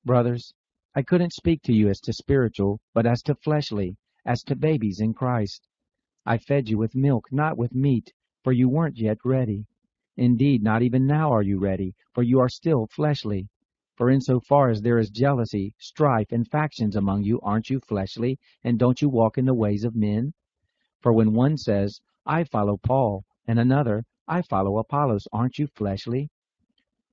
Brothers, I couldn't speak to you as to spiritual, but as to fleshly, as to babies in Christ. I fed you with milk, not with meat, for you weren't yet ready. Indeed, not even now are you ready, for you are still fleshly. For insofar as there is jealousy, strife, and factions among you, aren't you fleshly, and don't you walk in the ways of men? For when one says, I follow Paul, and another, I follow Apollos, aren't you fleshly?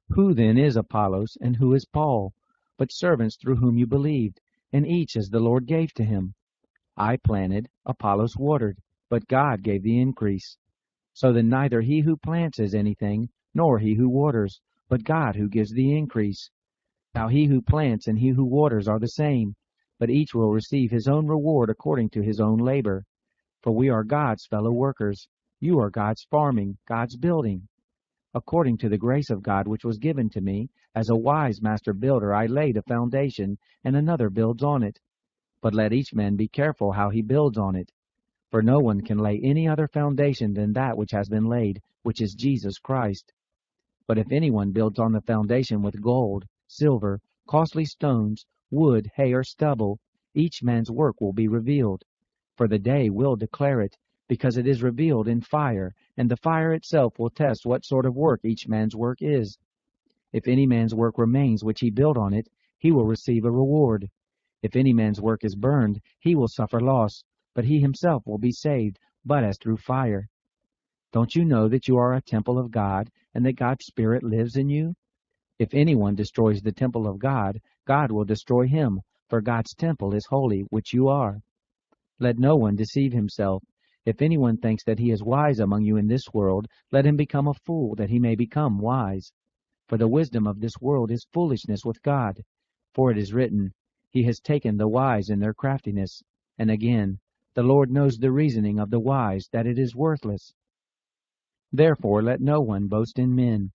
Who then is Apollos, and who is Paul? But servants through whom you believed, and each as the Lord gave to him. I planted, Apollos watered, but God gave the increase. So then neither he who plants is anything, nor he who waters, but God who gives the increase. Now he who plants and he who waters are the same, but each will receive his own reward according to his own labor. For we are God's fellow workers. You are God's farming, God's building. According to the grace of God which was given to me, as a wise master builder I laid a foundation, and another builds on it. But let each man be careful how he builds on it. For no one can lay any other foundation than that which has been laid, which is Jesus Christ. But if anyone builds on the foundation with gold, silver, costly stones, wood, hay, or stubble, each man's work will be revealed. For the day will declare it, because it is revealed in fire, and the fire itself will test what sort of work each man's work is. If any man's work remains which he built on it, he will receive a reward. If any man's work is burned, he will suffer loss, but he himself will be saved, but as through fire. Don't you know that you are a temple of God, and that God's Spirit lives in you? If anyone destroys the temple of God, God will destroy him, for God's temple is holy, which you are. Let no one deceive himself. If anyone thinks that he is wise among you in this world, let him become a fool, that he may become wise. For the wisdom of this world is foolishness with God. For it is written, He has taken the wise in their craftiness. And again, the Lord knows the reasoning of the wise, that it is worthless. Therefore let no one boast in men.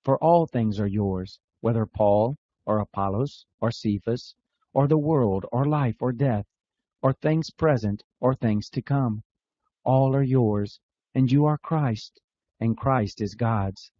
For all things are yours, whether Paul, or Apollos, or Cephas, or the world, or life, or death, or things present, or things to come. All are yours, and you are Christ, and Christ is God's.